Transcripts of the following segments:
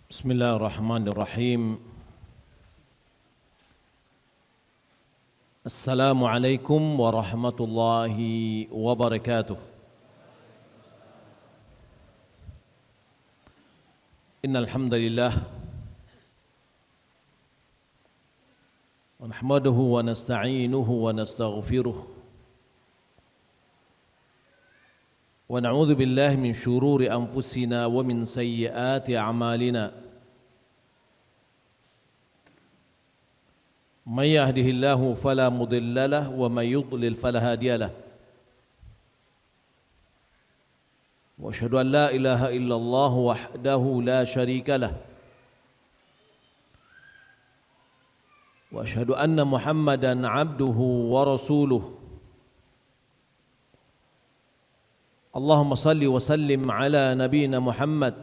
Bismillahirrahmanirrahim. Assalamualaikum warahmatullahi wabarakatuh. Innal hamdalillah wa nahmaduhu wa nasta'inuhu wa nastaghfiruh wa na'udzu billahi min shururi anfusina wa min sayyiati a'malina. Man yahdihillahu fala mudilla lahu wa man yudlil fala hadiya lahu. Wa asyhadu an la ilaha illallah wahdahu la syarika lahu. Wa asyhadu anna Muhammadan abduhu wa rasuluh. Allahumma salli wa sallim ala nabiyyina Muhammad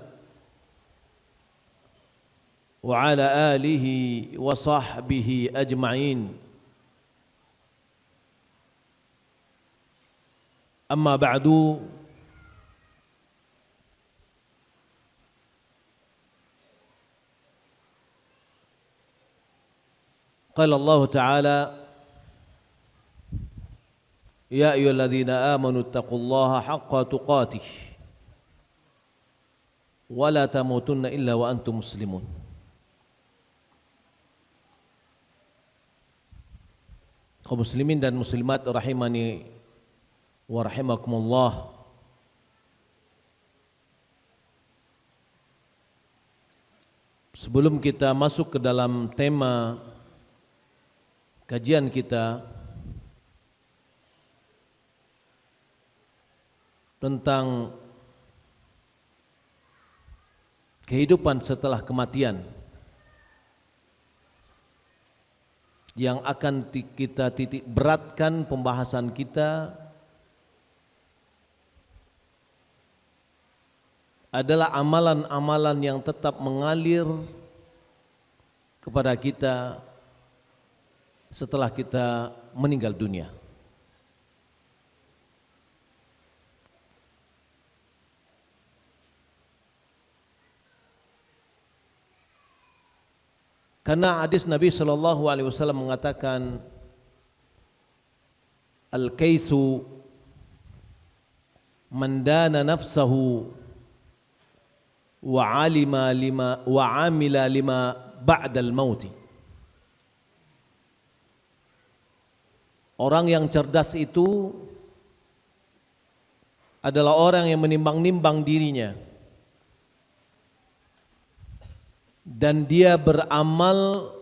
wa ala alihi wa sahbihi ajma'in. Amma ba'du. Qala Allah Ta'ala: Ya ayyuhalladzina amanu taqullaha haqqa tuqatih wa la tamutunna illa wa antum muslimun. Kaum muslimin dan muslimat rahimani wa rahimakumullah. Sebelum kita masuk ke dalam tema kajian kita tentang kehidupan setelah kematian yang akan kita titik beratkan pembahasan kita adalah amalan-amalan yang tetap mengalir kepada kita setelah kita meninggal dunia. Karena hadis Nabi SAW mengatakan, Al-kaisu man dana nafsahu wa amila lima ba'dal mauti. Orang yang cerdas itu adalah orang yang menimbang-nimbang dirinya dan dia beramal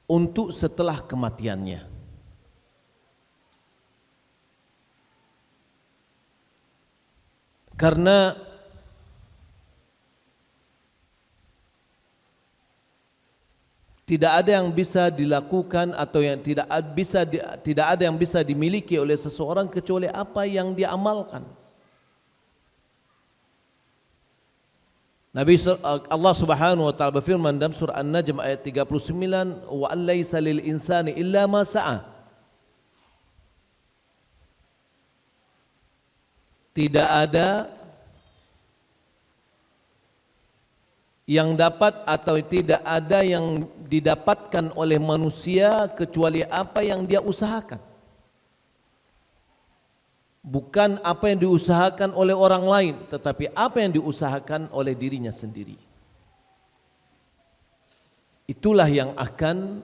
untuk setelah kematiannya. Karena tidak ada yang bisa dilakukan atau yang tidak ada yang bisa dimiliki oleh seseorang kecuali apa yang dia amalkan. Allah Subhanahu wa taala berfirman dalam surah An-Najm ayat 39, wa allaisa lil insani illa ma sa'a. Tidak ada yang dapat atau tidak ada yang didapatkan oleh manusia kecuali apa yang dia usahakan. Bukan apa yang diusahakan oleh orang lain, tetapi apa yang diusahakan oleh dirinya sendiri. Itulah yang akan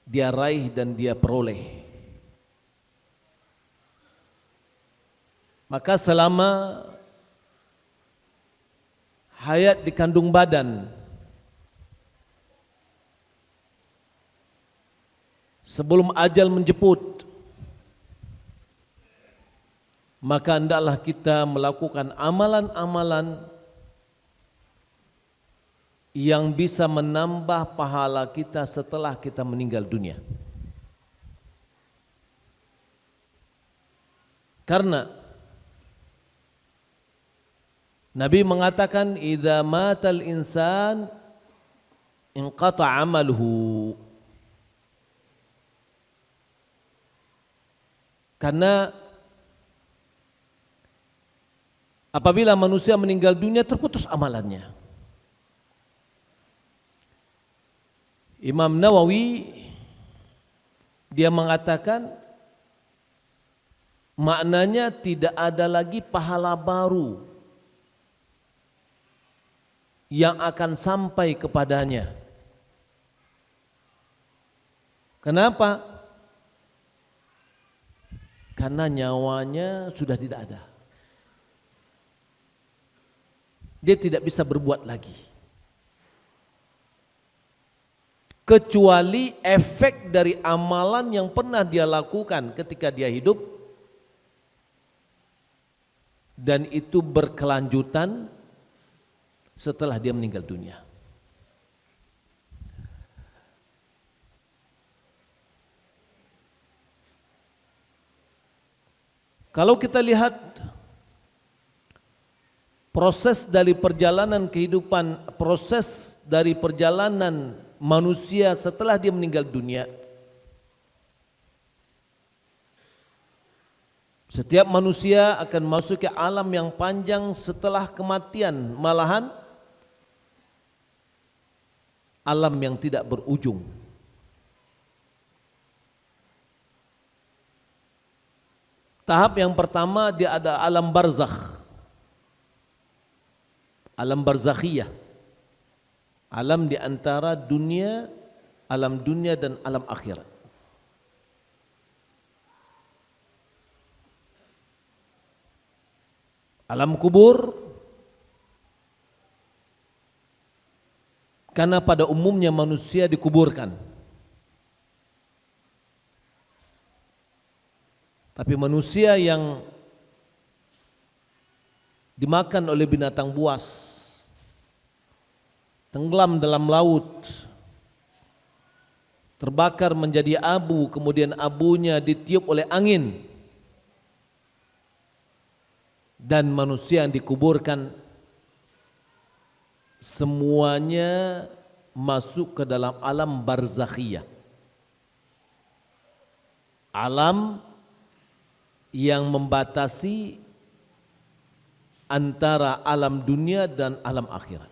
dia raih dan dia peroleh. Maka selama hayat di kandung badan, sebelum ajal menjemput, maka hendaklah kita melakukan amalan-amalan yang bisa menambah pahala kita setelah kita meninggal dunia. Karena Nabi mengatakan, idza matal insan inqata amaluhu. Karena apabila manusia meninggal dunia terputus amalannya. Imam Nawawi dia mengatakan maknanya tidak ada lagi pahala baru yang akan sampai kepadanya. Kenapa? Karena nyawanya sudah tidak ada. Dia tidak bisa berbuat lagi. Kecuali efek dari amalan yang pernah dia lakukan ketika dia hidup, dan itu berkelanjutan setelah dia meninggal dunia. Kalau kita lihat proses dari perjalanan kehidupan, proses dari perjalanan manusia setelah dia meninggal dunia, setiap manusia akan masuk ke alam yang panjang setelah kematian, malahan alam yang tidak berujung. Tahap yang pertama dia ada alam barzakh, alam barzakhiyah, alam di antara dunia, alam dunia dan alam akhirat. Alam kubur, karena pada umumnya manusia dikuburkan. Tapi manusia yang dimakan oleh binatang buas, tenggelam dalam laut, terbakar menjadi abu, kemudian abunya ditiup oleh angin, dan manusia yang dikuburkan, semuanya masuk ke dalam alam barzakhiyah, alam yang membatasi antara alam dunia dan alam akhirat,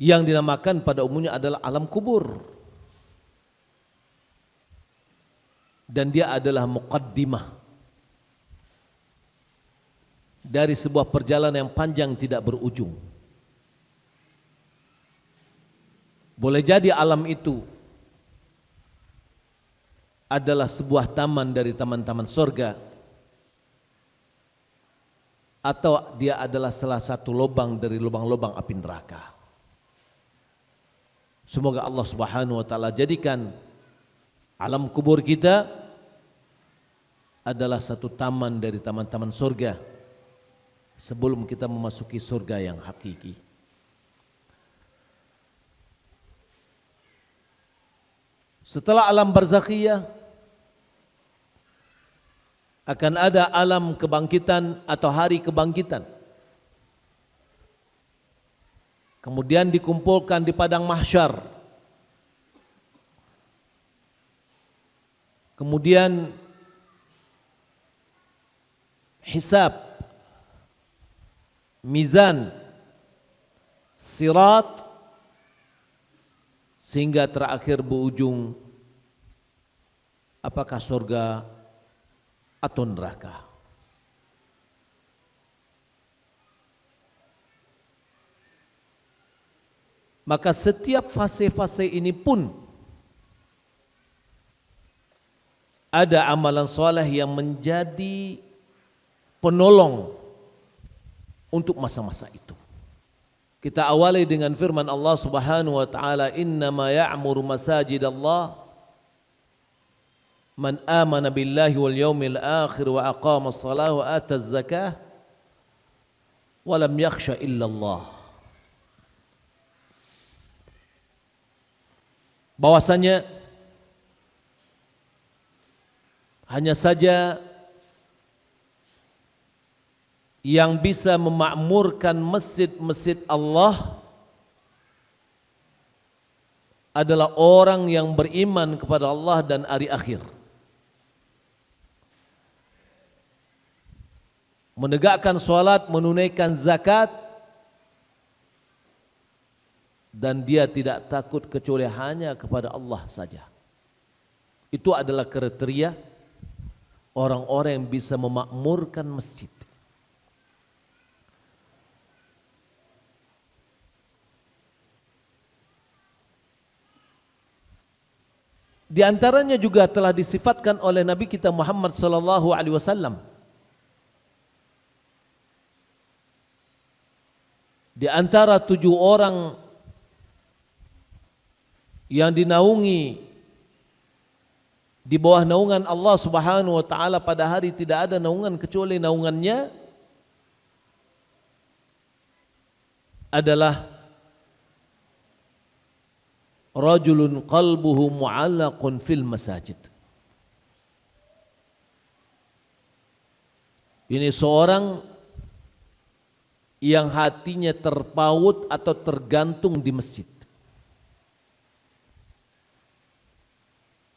yang dinamakan pada umumnya adalah alam kubur, dan dia adalah muqaddimah dari sebuah perjalanan yang panjang tidak berujung. Boleh jadi alam itu adalah sebuah taman dari taman-taman surga, atau dia adalah salah satu lubang dari lubang-lubang api neraka. Semoga Allah Subhanahu wa taala jadikan alam kubur kita adalah satu taman dari taman-taman surga sebelum kita memasuki surga yang hakiki. Setelah alam barzakhiyah akan ada alam kebangkitan atau hari kebangkitan. Kemudian dikumpulkan di padang mahsyar. Kemudian hisab, mizan, sirat, sehingga terakhir berujung apakah surga atau neraka. Maka setiap fase-fase ini pun ada amalan soleh yang menjadi penolong untuk masa-masa itu. Kita awali dengan firman Allah Subhanahu wa taala, "Innama ya'muru masajidallah man amana billahi wal yawmil akhir wa aqama as-salah wa ata az-zakah wa lam yakhsha illa Allah." Bahwasanya hanya saja yang bisa memakmurkan masjid-masjid Allah adalah orang yang beriman kepada Allah dan hari akhir. menegakkan salat, menunaikan zakat, dan dia tidak takut kecuali hanya kepada Allah saja. Itu adalah kriteria orang-orang yang bisa memakmurkan masjid. Di antaranya juga telah disifatkan oleh Nabi kita Muhammad sallallahu alaihi wasallam. Di antara 7 orang yang dinaungi di bawah naungan Allah Subhanahu wa taala pada hari tidak ada naungan kecuali naungannya adalah rajulun qalbuhu mu'allaqun fil masajid. Ini seorang yang hatinya terpaut atau tergantung di masjid.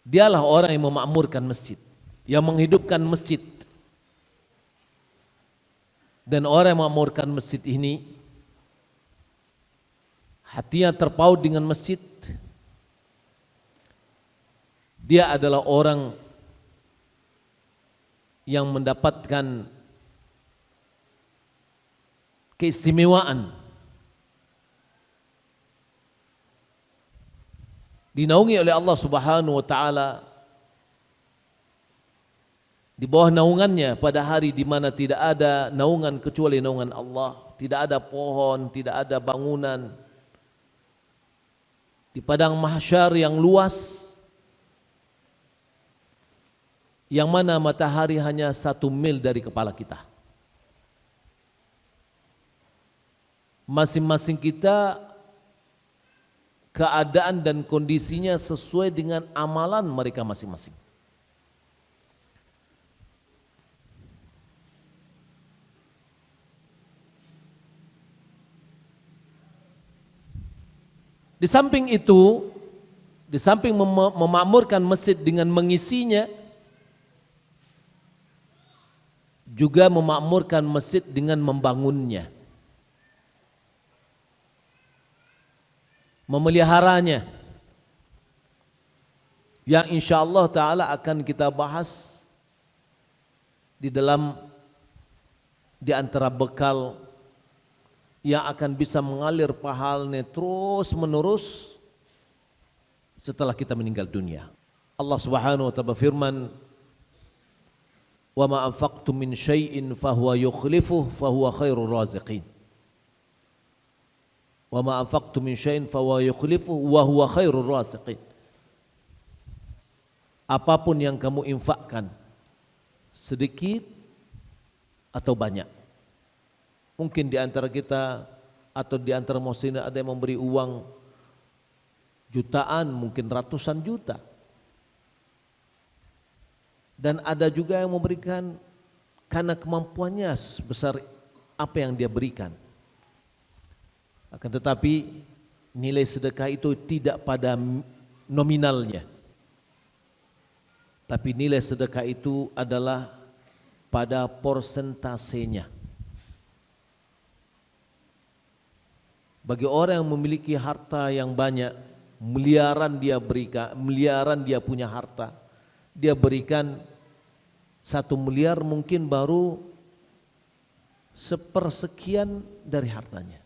Dialah orang yang memakmurkan masjid, yang menghidupkan masjid. Dan orang yang memakmurkan masjid ini hatinya terpaut dengan masjid. Dia adalah orang yang mendapatkan keistimewaan, dinaungi oleh Allah Subhanahu wa taala, di bawah naungannya pada hari di mana tidak ada naungan kecuali naungan Allah, tidak ada pohon, tidak ada bangunan, di padang mahsyar yang luas, yang mana matahari hanya 1 mil dari kepala kita. Masing-masing kita keadaan dan kondisinya sesuai dengan amalan mereka masing-masing. Di samping itu, di samping memakmurkan masjid dengan mengisinya, juga memakmurkan masjid dengan membangunnya, memeliharanya, yang insyaallah ta'ala akan kita bahas di antara bekal yang akan bisa mengalir pahalanya terus menerus setelah kita meninggal dunia. Allah Subhanahu wa ta'ala firman, wa ma anfaqtum min syai'in fahuwa yukhlifuhu fahuwa khairur raziqin. Wa ma anfaqtum min syai'in fahuwa yukhlifuhu wa huwa khairur raziqin. Apapun yang kamu infakkan, sedikit atau banyak. Mungkin di antara kita atau di antara muslimin ada yang memberi uang jutaan, mungkin ratusan juta. Dan ada juga yang memberikan karena kemampuannya sebesar apa yang dia berikan. Akan tetapi nilai sedekah itu tidak pada nominalnya, tapi nilai sedekah itu adalah pada persentasenya. Bagi orang yang memiliki harta yang banyak, miliaran dia berikan, miliaran dia punya harta, dia berikan 1 miliar mungkin baru 1/sekian dari hartanya.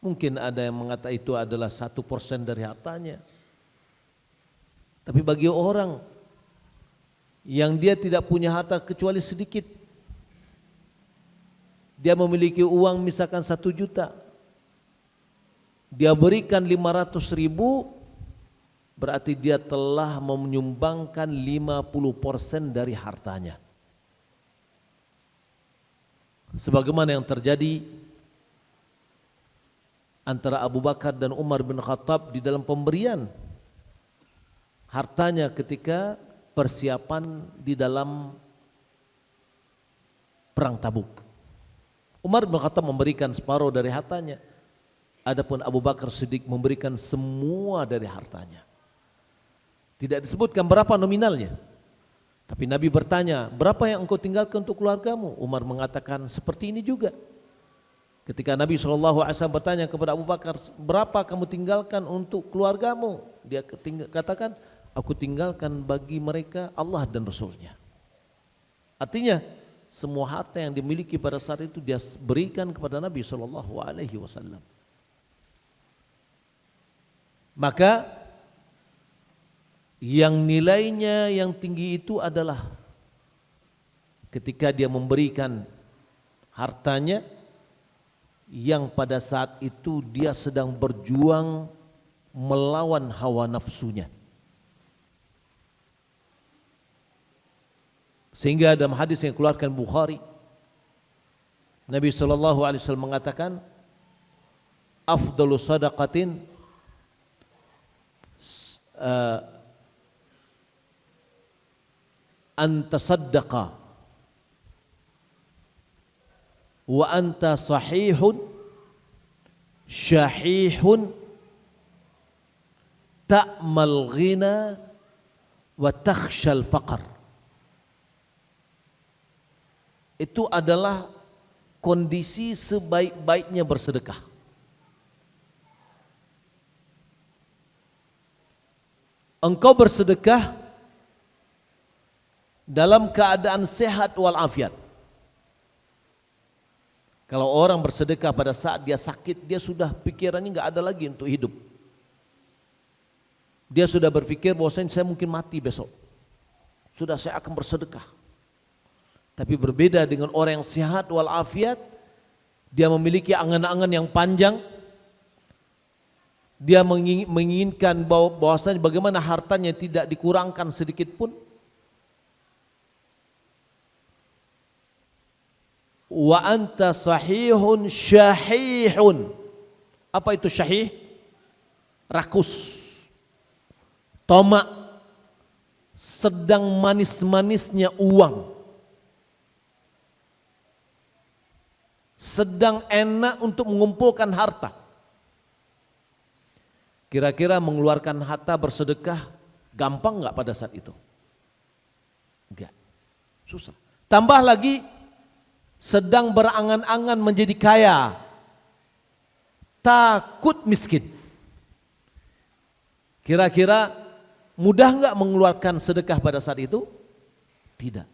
Mungkin ada yang mengatakan itu adalah 1% dari hartanya. Tapi bagi orang yang dia tidak punya harta kecuali sedikit, dia memiliki uang misalkan 1 juta, dia berikan 500.000, berarti dia telah menyumbangkan 50% dari hartanya. Sebagaimana yang terjadi antara Abu Bakar dan Umar bin Khattab di dalam pemberian hartanya ketika persiapan di dalam perang Tabuk. Umar bin Khattab memberikan separuh dari hartanya, adapun Abu Bakar Siddiq memberikan semua dari hartanya. Tidak disebutkan berapa nominalnya, Tapi Nabi bertanya, berapa yang engkau tinggalkan untuk keluargamu? Umar mengatakan, seperti ini juga. Ketika Nabi SAW bertanya kepada Abu Bakar, berapa kamu tinggalkan untuk keluargamu? Dia katakan, aku tinggalkan bagi mereka Allah dan Rasulnya. Artinya, semua harta yang dimiliki pada saat itu dia berikan kepada Nabi SAW. Maka yang nilainya yang tinggi itu adalah ketika dia memberikan hartanya yang pada saat itu dia sedang berjuang melawan hawa nafsunya. Sehingga dalam hadis yang dikeluarkan Bukhari, Nabi SAW mengatakan, afdalu sadaqatin anta saddaqa wa anta sahihun syahihun ta'mal ghina wa takhshal faqr. Itu adalah kondisi sebaik-baiknya bersedekah. Engkau bersedekah dalam keadaan sehat walafiat. Kalau orang bersedekah pada saat dia sakit, dia sudah pikirannya nggak ada lagi untuk hidup. Dia sudah berpikir bahwasanya saya mungkin mati besok. Sudah saya akan bersedekah. Tapi berbeda dengan orang yang sehat walafiat, dia memiliki angan-angan yang panjang. Dia menginginkan bahwasanya bagaimana hartanya tidak dikurangkan sedikit pun. Wa anta sahihun syahihun. Apa itu syahih? Rakus, tomak, sedang manis-manisnya uang, sedang enak untuk mengumpulkan harta. Kira-kira mengeluarkan harta bersedekah gampang nggak pada saat itu? Enggak, susah. Tambah lagi sedang berangan-angan menjadi kaya, takut miskin. Kira-kira mudah nggak mengeluarkan sedekah pada saat itu? Tidak,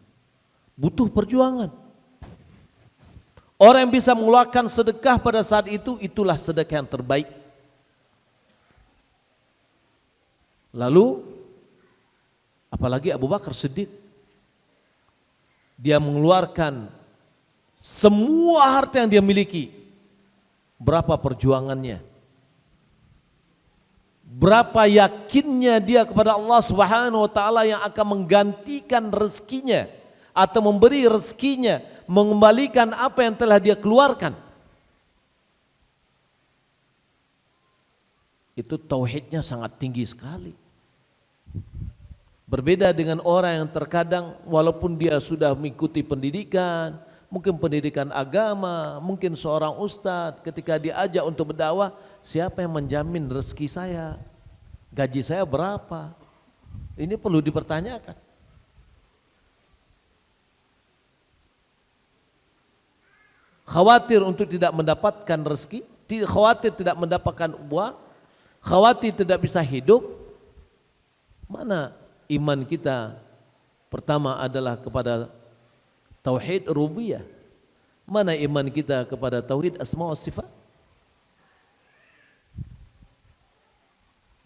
butuh perjuangan. Orang yang bisa mengeluarkan sedekah pada saat itu, itulah sedekah yang terbaik. Lalu apalagi Abu Bakar Siddiq, dia mengeluarkan semua harta yang dia miliki. Berapa perjuangannya, berapa yakinnya dia kepada Allah Subhanahu wa taala yang akan menggantikan rezekinya atau memberi rezekinya, mengembalikan apa yang telah dia keluarkan. Itu tauhidnya sangat tinggi sekali. Berbeda dengan orang yang terkadang walaupun dia sudah mengikuti pendidikan, mungkin pendidikan agama, mungkin seorang ustadz, ketika diajak untuk berdakwah, siapa yang menjamin rezeki saya? Gaji saya berapa? Ini perlu dipertanyakan. Khawatir untuk tidak mendapatkan rezeki, khawatir tidak mendapatkan uang, khawatir tidak bisa hidup. Mana iman kita? Pertama adalah kepada tauhid rububiyah. Mana iman kita kepada tauhid asma wa sifat?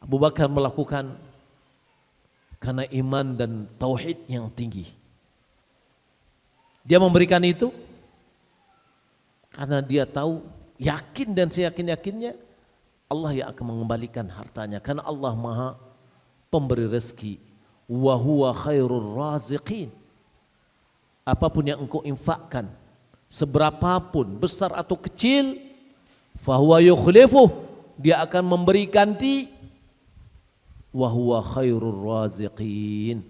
Abu Bakar melakukan karena iman dan tauhid yang tinggi. Dia memberikan itu karena dia tahu, yakin dan seyakin-yakinnya Allah yang akan mengembalikan hartanya, karena Allah Maha pemberi rezeki. Wa huwa khairur raziqin. Apapun yang engkau infakkan, seberapapun besar atau kecil, fahuwa yukhlifuh, dia akan memberi ganti. Wa huwa khairur raziqin,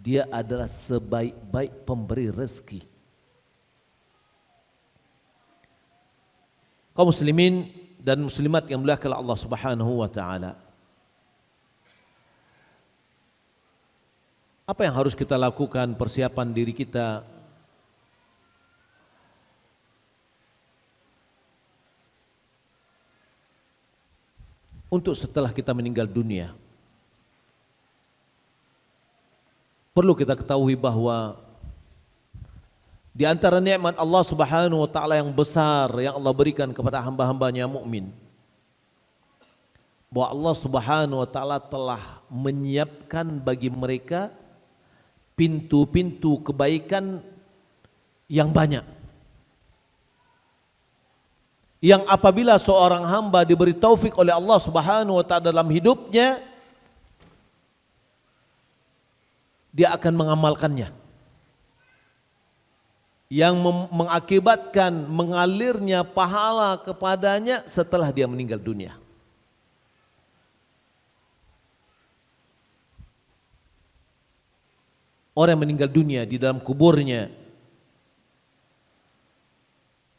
dia adalah sebaik-baik pemberi rezeki. Kaum muslimin dan muslimat yang dimuliakan Allah Subhanahu wa taala, Apa yang harus kita lakukan, persiapan diri kita untuk setelah kita meninggal dunia? Perlu kita ketahui bahwa di antara nikmat Allah Subhanahu wa taala yang besar yang Allah berikan kepada hamba-hambanya mukmin, bahwa Allah Subhanahu wa taala telah menyiapkan bagi mereka pintu-pintu kebaikan yang banyak. Yang apabila seorang hamba diberi taufik oleh Allah Subhanahu wa taala dalam hidupnya, dia akan mengamalkannya, yang mengakibatkan mengalirnya pahala kepadanya setelah dia meninggal dunia. Orang yang meninggal dunia di dalam kuburnya,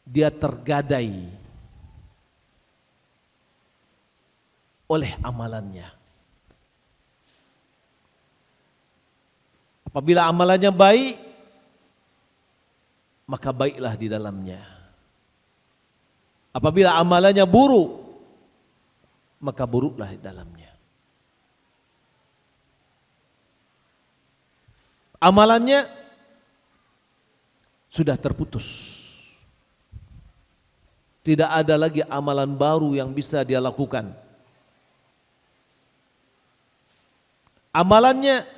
dia tergadai oleh amalannya. Apabila amalannya baik, maka baiklah di dalamnya. Apabila amalannya buruk, maka buruklah di dalamnya. Amalannya sudah terputus. Tidak ada lagi amalan baru yang bisa dia lakukan. Amalannya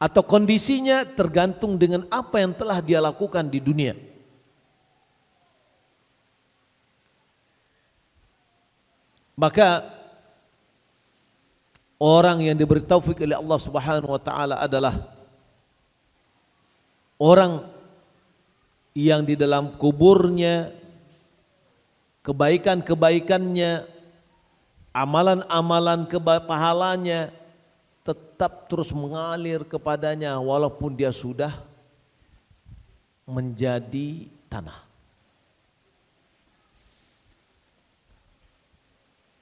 atau kondisinya tergantung dengan apa yang telah dia lakukan di dunia. Maka orang yang diberi taufik oleh Allah Subhanahu wa taala adalah orang yang di dalam kuburnya kebaikan-kebaikannya, amalan-amalan pahalanya tetap terus mengalir kepadanya walaupun dia sudah menjadi tanah.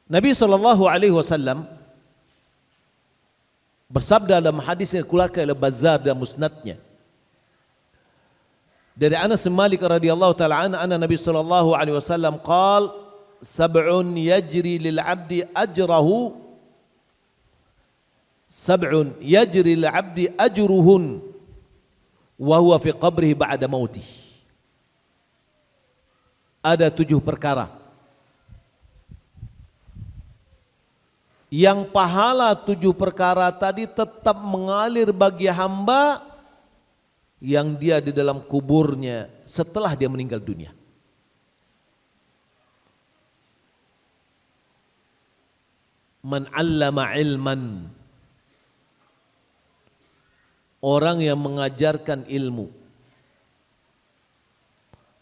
Nabi SAW bersabda dalam hadis yang dikeluarkan oleh Bazzar dan Musnadnya dari Anas bin Malik radhiyallahu taala anhu, Nabi sallallahu alaihi wasallam qaal sab'un yajri lil 'abdi ajrahu sab'un yajri lil 'abdi ajruhun wa huwa fi qabrihi ba'da mautih. Ada 7 perkara yang pahala 7 perkara tadi tetap mengalir bagi hamba yang dia di dalam kuburnya setelah dia meninggal dunia. Man 'allama 'ilman, orang yang mengajarkan ilmu.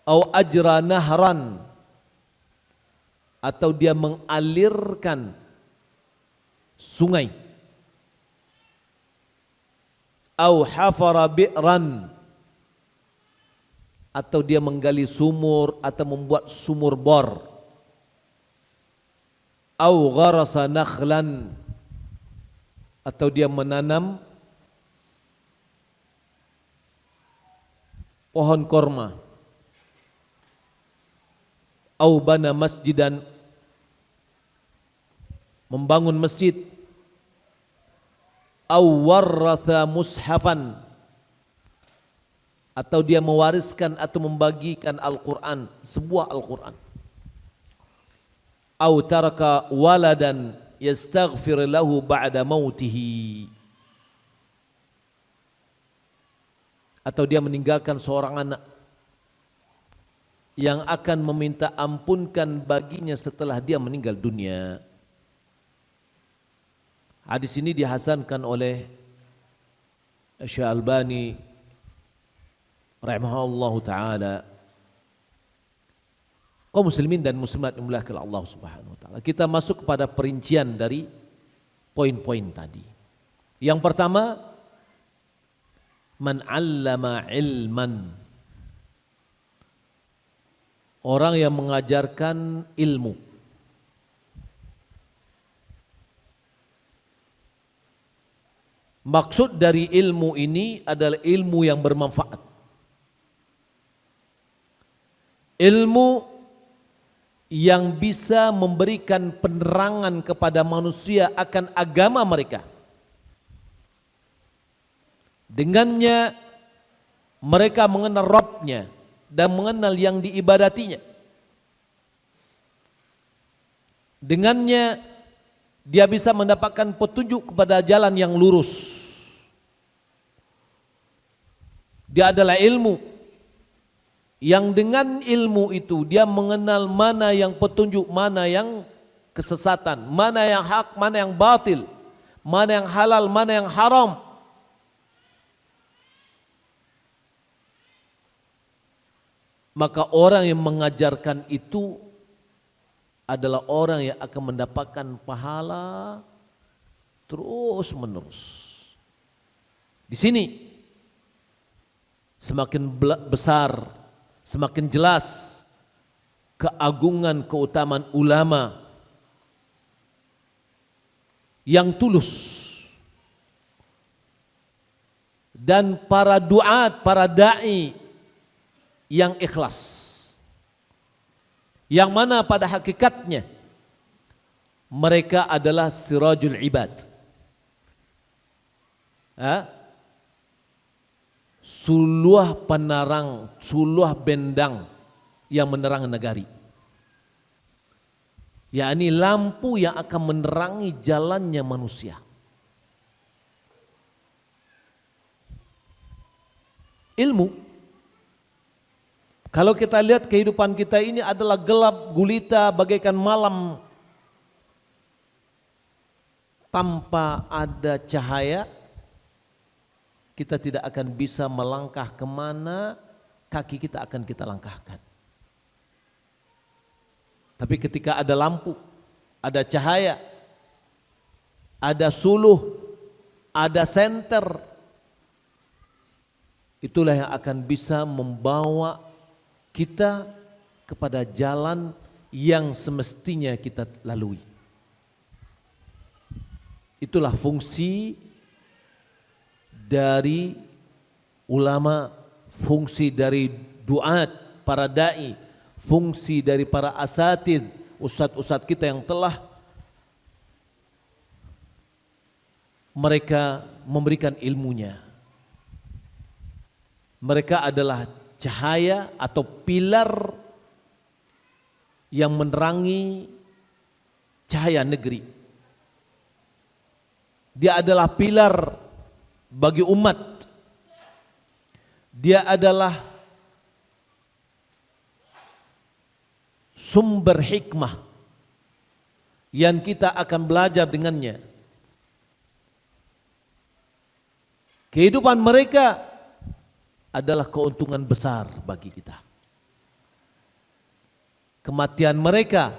Au ajra nahran, atau dia mengalirkan sungai. Au hafara bi'ran, atau dia menggali sumur atau membuat sumur bor. Au gharasa nakhlan, atau dia menanam pohon korma. Au bana masjidan, membangun masjid. Au warratha mushafan, atau dia mewariskan atau membagikan Al-Quran, sebuah Al-Quran. Au taraka waladan yastaghfir lahu ba'da mautihi, atau dia meninggalkan seorang anak yang akan meminta ampunkan baginya setelah dia meninggal dunia. Hadis ini dihasankan oleh Syekh Albani rahimahullah taala. Kaum muslimin dan muslimat yang dimuliakan Allah Subhanahu wa taala, kita masuk kepada perincian dari poin-poin tadi. Yang pertama, man 'allama ilman, orang yang mengajarkan ilmu. Maksud dari ilmu ini adalah ilmu yang bermanfaat. Ilmu yang bisa memberikan penerangan kepada manusia akan agama mereka. Dengannya mereka mengenal Rabbnya dan mengenal yang diibadatinya. Dengannya dia bisa mendapatkan petunjuk kepada jalan yang lurus. Dia adalah ilmu yang dengan ilmu itu dia mengenal mana yang petunjuk, mana yang kesesatan, mana yang hak, mana yang batil, mana yang halal, mana yang haram. Maka orang yang mengajarkan itu adalah orang yang akan mendapatkan pahala terus menerus. Di sini semakin besar, semakin jelas keagungan keutamaan ulama yang tulus dan para duat, para dai yang ikhlas, yang mana pada hakikatnya mereka adalah sirajul ibad, suluh penerang, suluh bendang yang menerangi negari, yakni lampu yang akan menerangi jalannya manusia. Ilmu, kalau kita lihat kehidupan kita ini adalah gelap gulita bagaikan malam tanpa ada cahaya, kita tidak akan bisa melangkah kemana kaki kita akan kita langkahkan. Tapi ketika ada lampu, ada cahaya, ada suluh, ada senter, itulah yang akan bisa membawa kita kepada jalan yang semestinya kita lalui. Itulah fungsi dari ulama, fungsi dari duat, para dai, fungsi dari para asatid, ustadz-ustadz kita yang telah mereka memberikan ilmunya. Mereka adalah cahaya atau pilar yang menerangi cahaya negeri. Dia adalah pilar bagi umat. Dia adalah sumber hikmah yang kita akan belajar dengannya. Kehidupan mereka adalah keuntungan besar bagi kita. Kematian mereka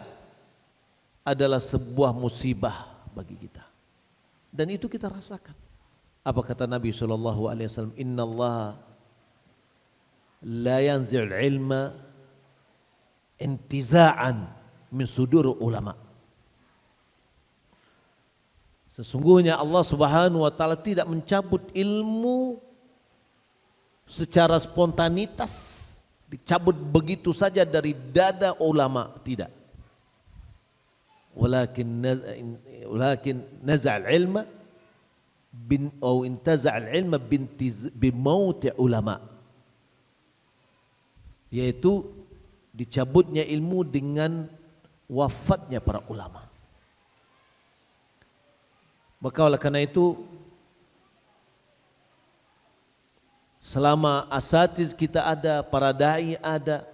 adalah sebuah musibah bagi kita. Dan itu kita rasakan. Apa kata Nabi SAW? Inna Allah la yanzi'ul ilma intiza'an min sudur ulama. Sesungguhnya Allah Subhanahu wa taala tidak mencabut ilmu secara spontanitas, dicabut begitu saja dari dada ulama, tidak. Walakin naza'al ilma atau intaza'al ilma bimauti ulama, yaitu dicabutnya ilmu dengan wafatnya para ulama. Maka oleh karena itu, selama asatiz kita ada, para dai ada,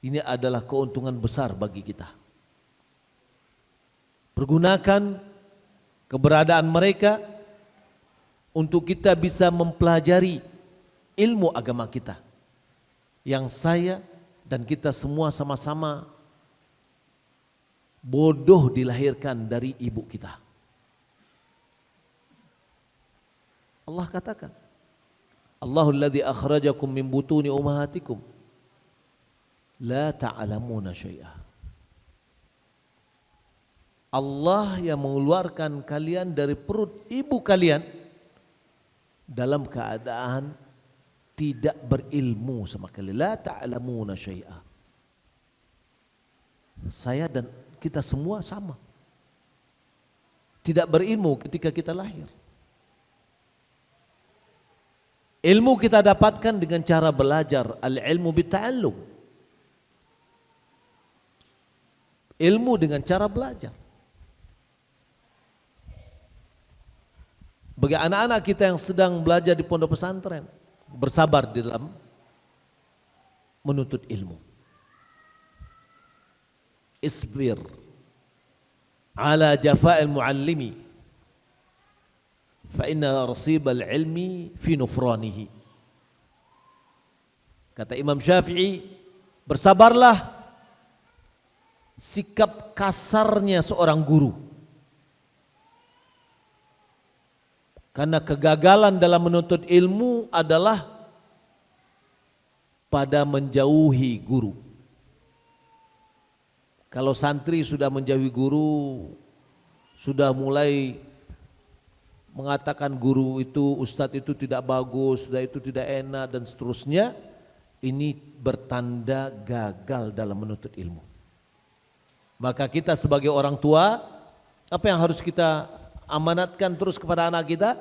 ini adalah keuntungan besar bagi kita. Pergunakan keberadaan mereka untuk kita bisa mempelajari ilmu agama kita, yang saya dan kita semua sama-sama bodoh dilahirkan dari ibu kita. Allah katakan, Allahul ladzi akhrajakum min butuni ummahatikum la ta'lamuna syai'a. Allah yang mengeluarkan kalian dari perut ibu kalian dalam keadaan tidak berilmu sama sekali. La ta'lamuna syai'a. Saya dan kita semua sama. Tidak berilmu ketika kita lahir. Ilmu kita dapatkan dengan cara belajar. Al-ilmu bita'allum. Ilmu dengan cara belajar. Bagi anak-anak kita yang sedang belajar di pondok pesantren, bersabar di dalam menuntut ilmu. Isbir ala jafa'il muallimi fa inna rasibal ilmi fi nufranihi. Kata Imam Syafi'i, bersabarlah sikap kasarnya seorang guru. Karena kegagalan dalam menuntut ilmu adalah pada menjauhi guru. Kalau santri sudah menjauhi guru, sudah mulai mengatakan guru itu, ustadz itu tidak bagus, sudah itu tidak enak dan seterusnya, ini bertanda gagal dalam menuntut ilmu. Maka kita sebagai orang tua, apa yang harus kita amanatkan terus kepada anak kita?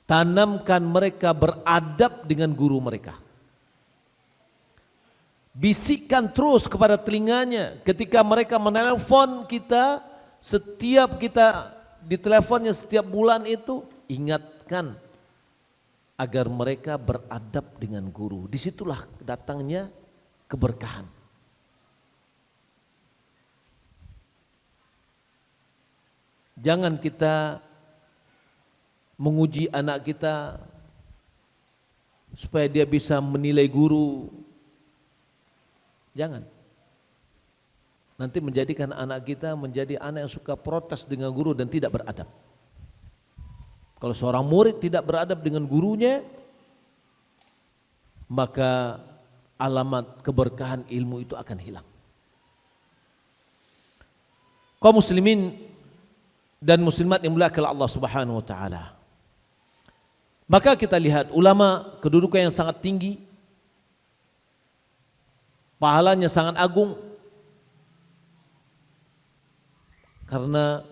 Tanamkan mereka beradab dengan guru mereka. Bisikkan terus kepada telinganya ketika mereka menelpon kita, setiap kita di teleponnya setiap bulan itu, ingatkan agar mereka beradab dengan guru. Disitulah datangnya keberkahan. Jangan kita menguji anak kita supaya dia bisa menilai guru. Jangan. Nanti menjadikan anak kita menjadi anak yang suka protes dengan guru dan tidak beradab. Kalau seorang murid tidak beradab dengan gurunya, maka alamat keberkahan ilmu itu akan hilang. Kaum muslimin dan muslimat yang mulia Allah Subhanahu wa taala. Maka kita lihat ulama kedudukan yang sangat tinggi, pahalanya sangat agung, karena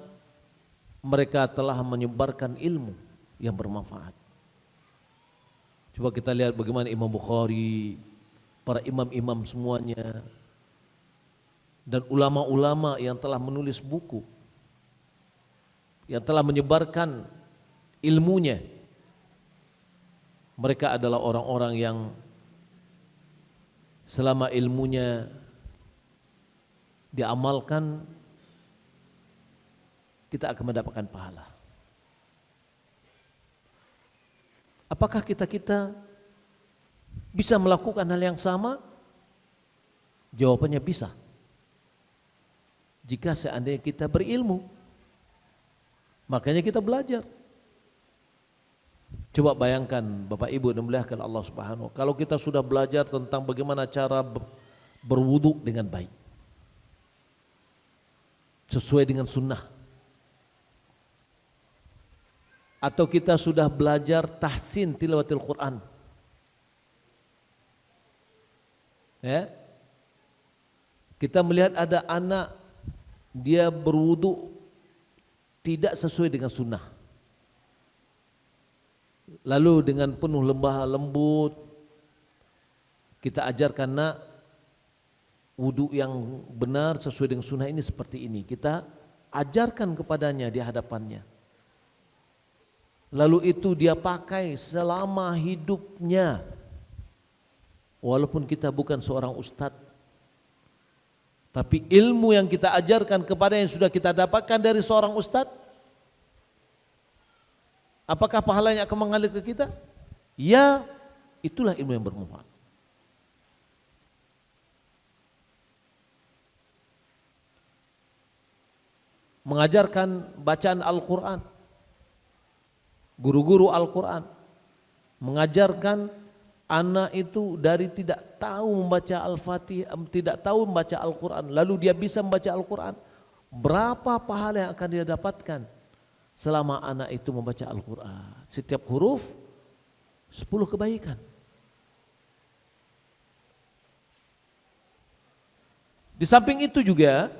mereka telah menyebarkan ilmu yang bermanfaat. Coba kita lihat bagaimana Imam Bukhari, para imam-imam semuanya, dan ulama-ulama yang telah menulis buku, yang telah menyebarkan ilmunya. Mereka adalah orang-orang yang selama ilmunya diamalkan, kita akan mendapatkan pahala. Apakah kita bisa melakukan hal yang sama? Jawabannya bisa. Jika seandainya kita berilmu, makanya kita belajar. Coba bayangkan Bapak Ibu dan dimuliakan Allah Subhanahu wa taala, kalau kita sudah belajar tentang bagaimana cara berwudu dengan baik, sesuai dengan sunnah, atau kita sudah belajar tahsin tilawatil Quran, ya, kita melihat ada anak dia berwudu tidak sesuai dengan sunnah, lalu dengan penuh lembah lembut kita ajarkan, nak, wudu yang benar sesuai dengan sunnah ini seperti ini. Kita ajarkan kepadanya di hadapannya. Lalu itu dia pakai selama hidupnya. Walaupun kita bukan seorang ustadz, tapi ilmu yang kita ajarkan kepada yang sudah kita dapatkan dari seorang ustadz, apakah pahalanya akan mengalir ke kita? Ya, itulah ilmu yang bermanfaat. Mengajarkan bacaan Al-Quran, guru-guru Al-Quran mengajarkan anak itu dari tidak tahu membaca Al-Fatihah, tidak tahu membaca Al-Quran, lalu dia bisa membaca Al-Quran. Berapa pahala yang akan dia dapatkan? selama anak itu membaca Al-Quran. Setiap huruf 10 kebaikan. Di samping itu juga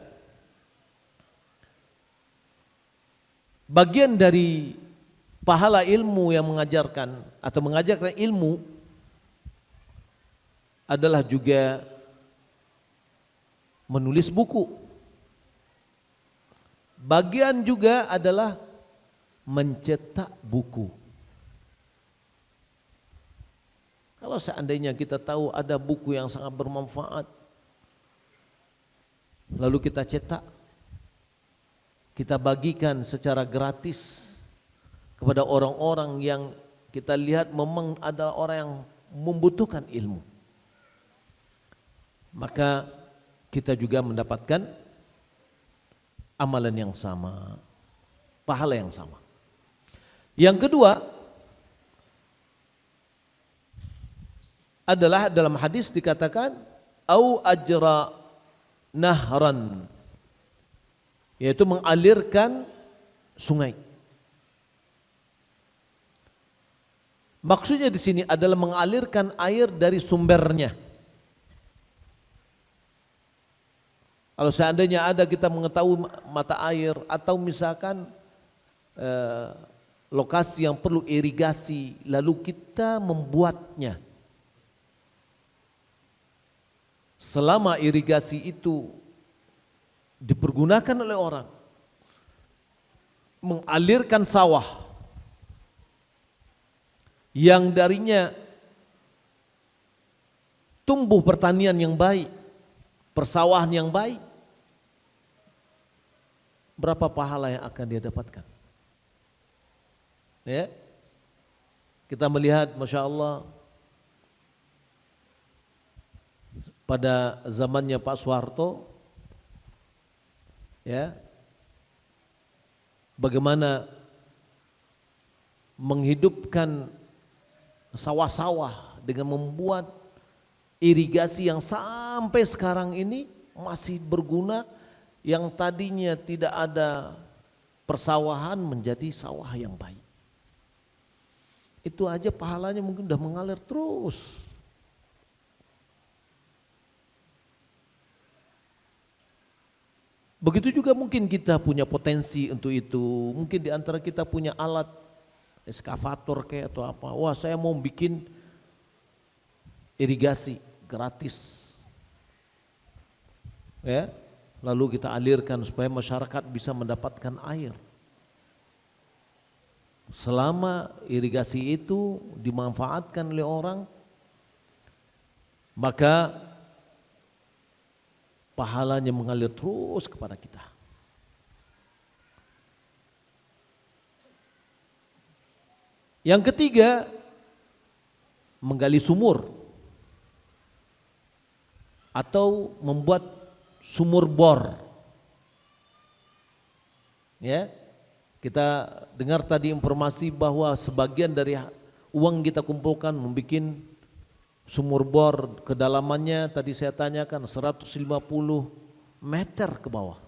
bagian dari pahala ilmu yang mengajarkan atau mengajarkan ilmu adalah juga menulis buku. Bagian juga adalah mencetak buku. Kalau seandainya kita tahu ada buku yang sangat bermanfaat, lalu kita cetak, kita bagikan secara gratis kepada orang-orang yang kita lihat memang adalah orang yang membutuhkan ilmu, maka kita juga mendapatkan amalan yang sama, pahala yang sama. Yang kedua adalah dalam hadis dikatakan au ajra nahran, yaitu mengalirkan sungai. Maksudnya di sini adalah mengalirkan air dari sumbernya. Kalau seandainya ada kita mengetahui mata air atau misalkan lokasi yang perlu irigasi, lalu kita membuatnya. Selama irigasi itu dipergunakan oleh orang, mengalirkan sawah yang darinya tumbuh pertanian yang baik, persawahan yang baik, berapa pahala yang akan dia dapatkan? Ya, kita melihat, masya Allah, pada zamannya Pak Soeharto, ya, bagaimana menghidupkan sawah-sawah dengan membuat irigasi yang sampai sekarang ini masih berguna, yang tadinya tidak ada persawahan menjadi sawah yang baik. Itu aja pahalanya mungkin udah mengalir terus. Begitu juga mungkin kita punya potensi untuk itu. Mungkin di antara kita punya alat eskavator kayak atau apa. Wah, saya mau bikin irigasi gratis. Ya, lalu kita alirkan supaya masyarakat bisa mendapatkan air. Selama irigasi itu dimanfaatkan oleh orang, maka pahalanya mengalir terus kepada kita. Yang ketiga, menggali sumur atau membuat sumur bor. Ya, kita dengar tadi informasi bahwa sebagian dari uang kita kumpulkan membuat sumur bor, kedalamannya tadi saya tanyakan 150 meter ke bawah.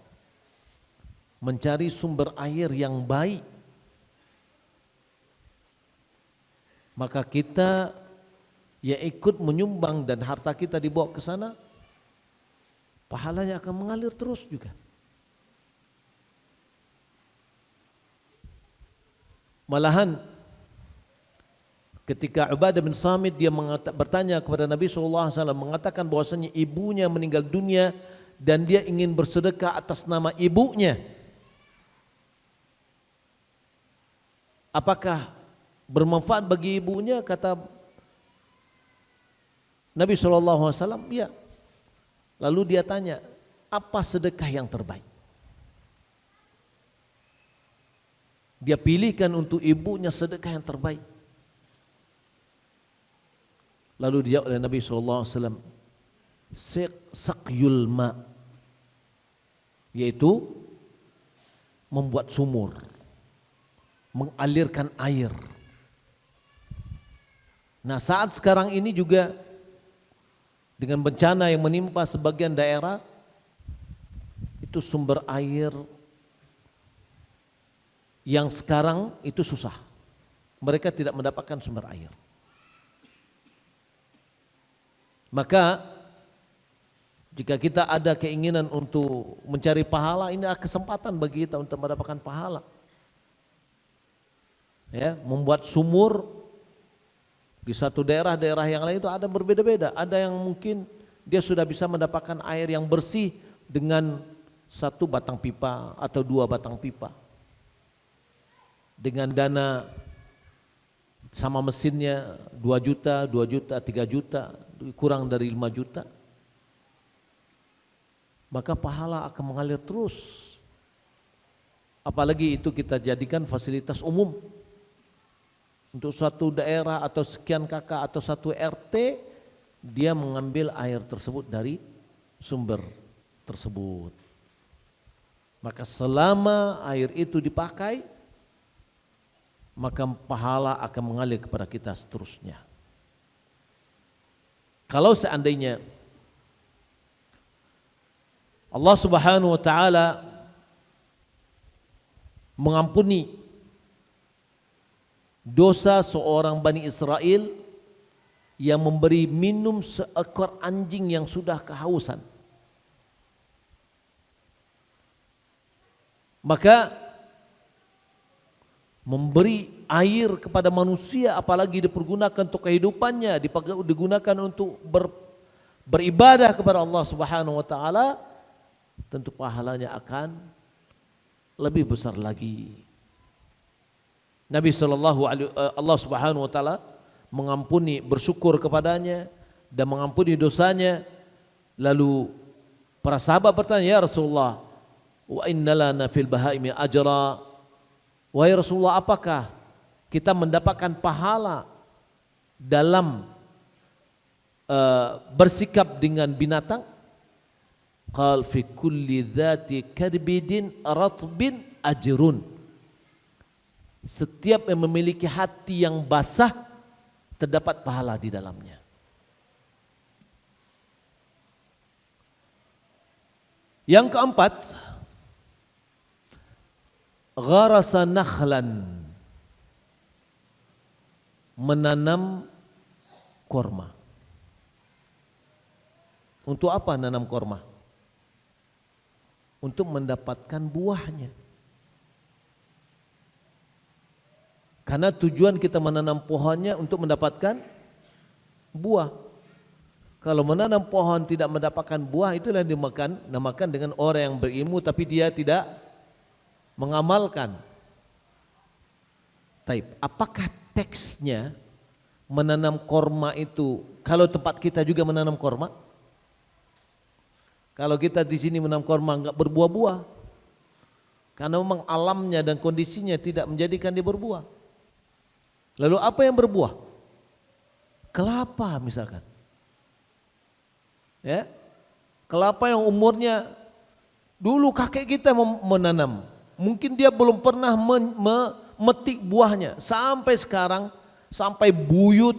Mencari sumber air yang baik. Maka kita ya ikut menyumbang dan harta kita dibawa ke sana, pahalanya akan mengalir terus juga. Malahan ketika Ubadah bin Samit dia bertanya kepada Nabi SAW, mengatakan bahwasanya ibunya meninggal dunia dan dia ingin bersedekah atas nama ibunya. Apakah bermanfaat bagi ibunya? Kata Nabi SAW, ya. Lalu dia tanya, apa sedekah yang terbaik? Dia pilihkan untuk ibunya sedekah yang terbaik. Lalu dia oleh Nabi SAW, saqyul ma, yaitu membuat sumur, mengalirkan air. Nah, saat sekarang ini juga dengan bencana yang menimpa sebagian daerah, itu sumber air yang sekarang itu susah. Mereka tidak mendapatkan sumber air. Maka jika kita ada keinginan untuk mencari pahala, ini adalah kesempatan bagi kita untuk mendapatkan pahala. Ya, membuat sumur di satu daerah yang lain itu ada berbeda-beda. Ada yang mungkin dia sudah bisa mendapatkan air yang bersih dengan 1 batang pipa atau 2 batang pipa. Dengan dana sama mesinnya 2 juta, 3 juta, kurang dari 5 juta. Maka pahala akan mengalir terus. Apalagi itu kita jadikan fasilitas umum. Untuk suatu daerah atau sekian kakak atau satu RT, dia mengambil air tersebut dari sumber tersebut. Maka selama air itu dipakai, maka pahala akan mengalir kepada kita seterusnya. Kalau seandainya Allah Subhanahu wa taala mengampuni dosa seorang Bani Israel yang memberi minum seekor anjing yang sudah kehausan, maka memberi air kepada manusia, apalagi dipergunakan untuk kehidupannya, digunakan untuk beribadah kepada Allah Subhanahu wa taala, tentu pahalanya akan lebih besar lagi. Nabi Allah Subhanahu wa taala mengampuni, bersyukur kepadanya dan mengampuni dosanya. Lalu para sahabat bertanya, "Ya Rasulullah, wa inna lana fil bahaimi ajra?" Wahai Rasulullah, apakah kita mendapatkan pahala dalam bersikap dengan binatang? Qal fi kulli dzati kadbidin ratbin ajrun. Setiap yang memiliki hati yang basah terdapat pahala di dalamnya. Yang keempat, gharasa nakhlan, menanam korma. Untuk apa nanam korma? Untuk mendapatkan buahnya. Karena tujuan kita menanam pohonnya untuk mendapatkan buah. Kalau menanam pohon tidak mendapatkan buah, itulah yang dinamakan dengan orang yang berilmu tapi dia tidak mengamalkan. Taib, apakah teksnya menanam korma itu kalau tempat kita juga menanam korma? Kalau kita di sini menanam korma enggak berbuah-buah. Karena memang alamnya dan kondisinya tidak menjadikan dia berbuah. Lalu apa yang berbuah? Kelapa misalkan. Ya. Kelapa yang umurnya dulu kakek kita menanam. Mungkin dia belum pernah memetik buahnya. Sampai sekarang, sampai buyut.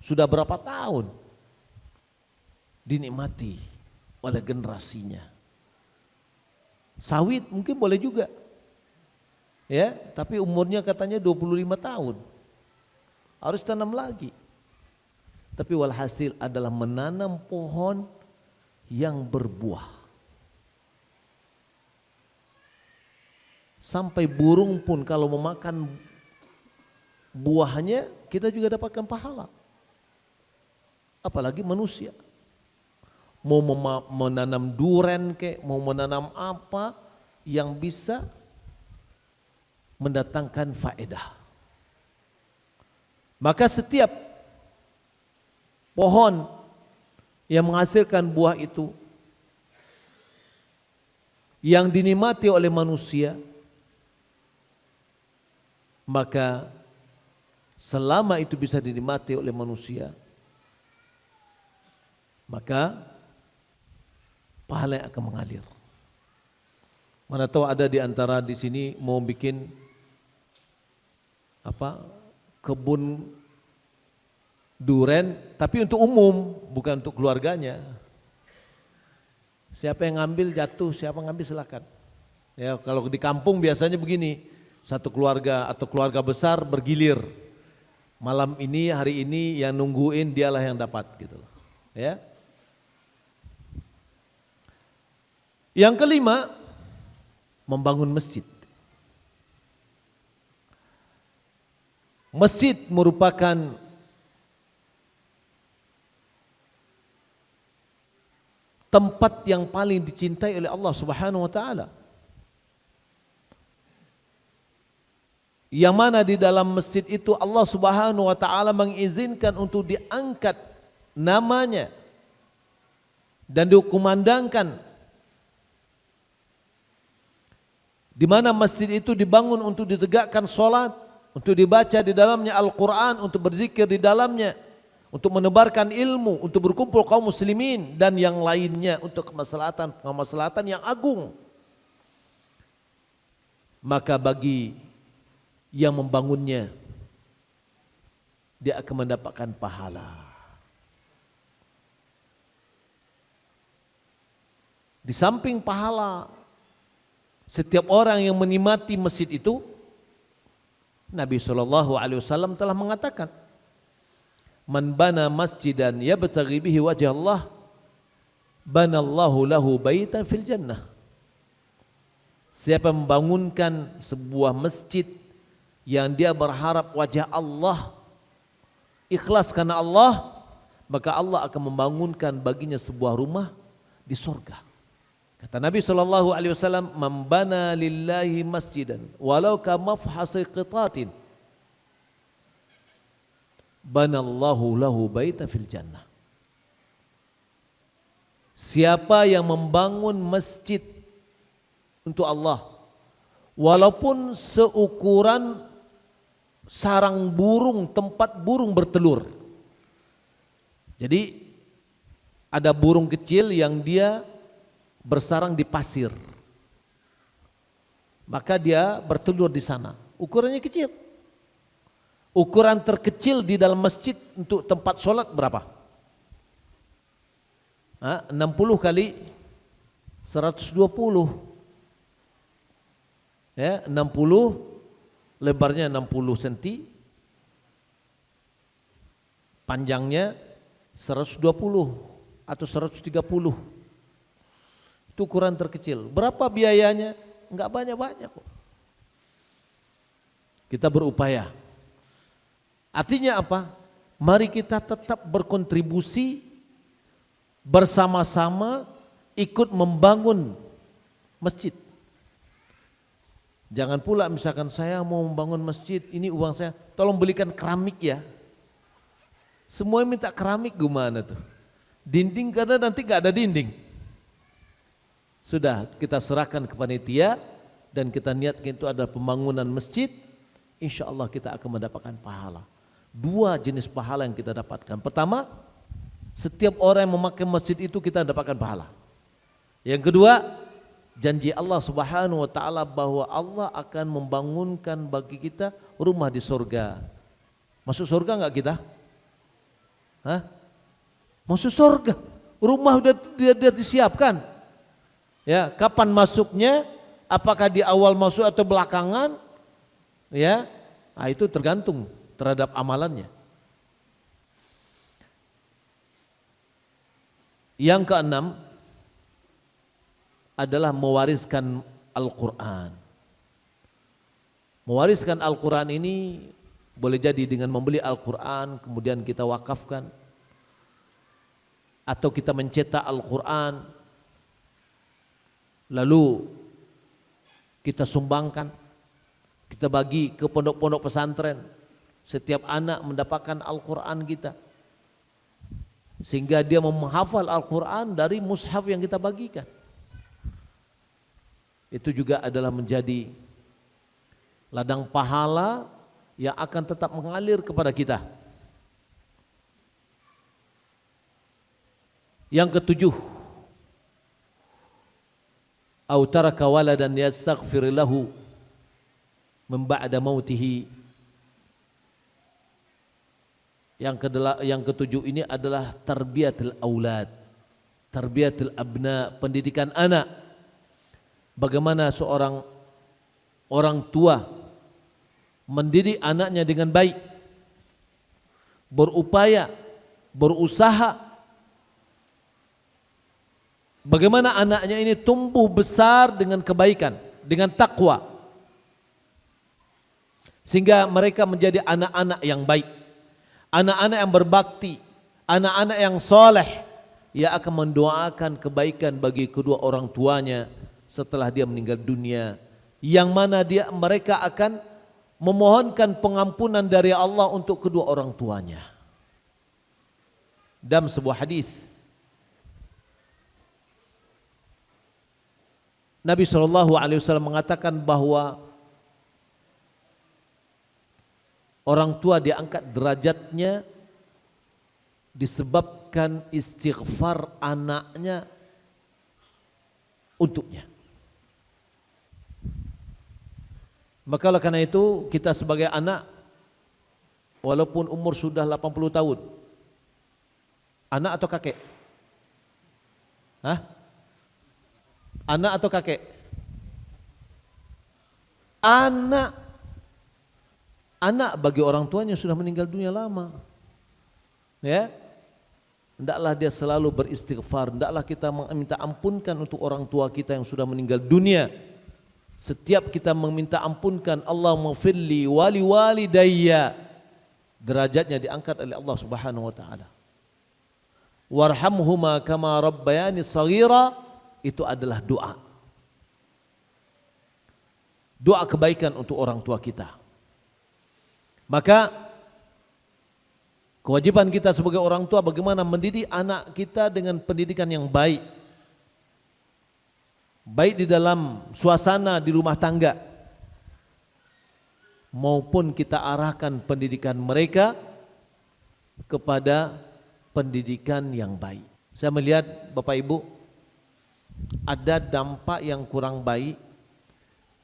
Sudah berapa tahun dinikmati oleh generasinya. Sawit mungkin boleh juga. Ya, tapi umurnya katanya 25 tahun. Harus tanam lagi. Tapi walhasil adalah menanam pohon yang berbuah. Sampai burung pun kalau memakan buahnya, kita juga dapatkan pahala. Apalagi manusia. Mau menanam duren kek, mau menanam apa yang bisa mendatangkan faedah. Maka setiap pohon yang menghasilkan buah itu yang dinikmati oleh manusia, maka selama itu bisa dinikmati oleh manusia, maka pahala yang akan mengalir. Mana tahu ada di antara di sini mau bikin kebun duren, tapi untuk umum, bukan untuk keluarganya. Siapa yang ngambil jatuh, siapa yang ngambil silakan. Ya, kalau di kampung biasanya begini, satu keluarga atau keluarga besar bergilir. Malam ini, hari ini yang nungguin dialah yang dapat gitu loh. Ya. Yang kelima, membangun masjid. Masjid merupakan tempat yang paling dicintai oleh Allah Subhanahu wa taala. Yang mana di dalam masjid itu Allah Subhanahu wa taala mengizinkan untuk diangkat namanya dan dikumandangkan, di mana masjid itu dibangun untuk ditegakkan salat, untuk dibaca di dalamnya Al-Qur'an, untuk berzikir di dalamnya, untuk menebarkan ilmu, untuk berkumpul kaum muslimin dan yang lainnya untuk kemaslahatan yang agung. Maka bagi yang membangunnya, dia akan mendapatkan pahala. Di samping pahala, setiap orang yang menikmati masjid itu, Nabi SAW telah mengatakan, man bana masjidan yabtaghi bihi wajh Allah, banallahu lahu baitan fil jannah. Siapa membangunkan sebuah masjid yang dia berharap wajah Allah, ikhlas karena Allah, maka Allah akan membangunkan baginya sebuah rumah di surga. Kata Nabi SAW, man bana lillahi masjidan walau ka mafhasi qitatin, banallahu lahu baita fil jannah. Siapa yang membangun masjid untuk Allah, walaupun seukuran sarang burung, tempat burung bertelur. Jadi ada burung kecil yang dia bersarang di pasir, maka dia bertelur di sana. Ukurannya kecil. Ukuran terkecil di dalam masjid untuk tempat sholat berapa? 60 kali 120. Ya, 60, lebarnya 60 cm, panjangnya 120 atau 130. Itu ukuran terkecil. Berapa biayanya? Enggak banyak-banyak kok. Kita berupaya. Artinya apa? Mari kita tetap berkontribusi bersama-sama ikut membangun masjid. Jangan pula misalkan saya mau membangun masjid, ini uang saya, tolong belikan keramik ya. Semua minta keramik gimana tuh? Dinding karena nanti gak ada dinding. Sudah kita serahkan ke panitia dan kita niatkan itu adalah pembangunan masjid, insya Allah kita akan mendapatkan pahala. 2 jenis pahala yang kita dapatkan. Pertama, setiap orang yang memakai masjid itu kita dapatkan pahala. Yang kedua, janji Allah Subhanahu wa taala bahwa Allah akan membangunkan bagi kita rumah di surga. Masuk surga enggak kita? Hah? Masuk surga. Rumah udah disiapkan. Ya, kapan masuknya? Apakah di awal masuk atau belakangan? Ya. Nah, itu tergantung terhadap amalannya. Yang keenam adalah mewariskan Al-Quran. Mewariskan Al-Quran ini boleh jadi dengan membeli Al-Quran kemudian kita wakafkan, atau kita mencetak Al-Quran lalu kita sumbangkan, kita bagi ke pondok-pondok pesantren. Setiap anak mendapatkan Al-Quran kita, sehingga dia menghafal Al-Quran dari mushaf yang kita bagikan. Itu juga adalah menjadi ladang pahala yang akan tetap mengalir kepada kita. Yang ketujuh, au taraka waladan yastaghfir lahu min ba'da mautihi. Yang ketujuh ini adalah tarbiyatul aulad, tarbiyatul abna, pendidikan anak. bagaimana seorang orang tua mendidik anaknya dengan baik, berupaya, berusaha, bagaimana anaknya ini tumbuh besar dengan kebaikan, dengan takwa, sehingga mereka menjadi anak-anak yang baik, anak-anak yang berbakti, anak-anak yang soleh. Ia akan mendoakan kebaikan bagi kedua orang tuanya setelah dia meninggal dunia, yang mana mereka akan memohonkan pengampunan dari Allah untuk kedua orang tuanya. Dalam sebuah hadis Nabi SAW mengatakan bahwa orang tua diangkat derajatnya disebabkan istighfar anaknya untuknya. Maka karena itu kita sebagai anak, walaupun umur sudah 80 tahun, anak atau kakek? Hah? Anak atau kakek? Anak. Anak bagi orang tuanya sudah meninggal dunia lama. Ya. Hendaklah dia selalu beristighfar, hendaklah kita meminta ampunkan untuk orang tua kita yang sudah meninggal dunia. Setiap kita meminta ampunkan, Allahumma firli wali walidayya, derajatnya diangkat oleh Allah Subhanahu wa taala. Warhamhuma kama rabbayani shaghira, itu adalah doa. Doa kebaikan untuk orang tua kita. Maka kewajiban kita sebagai orang tua bagaimana mendidik anak kita dengan pendidikan yang baik. Baik di dalam suasana di rumah tangga, maupun kita arahkan pendidikan mereka kepada pendidikan yang baik. Saya melihat Bapak Ibu, ada dampak yang kurang baik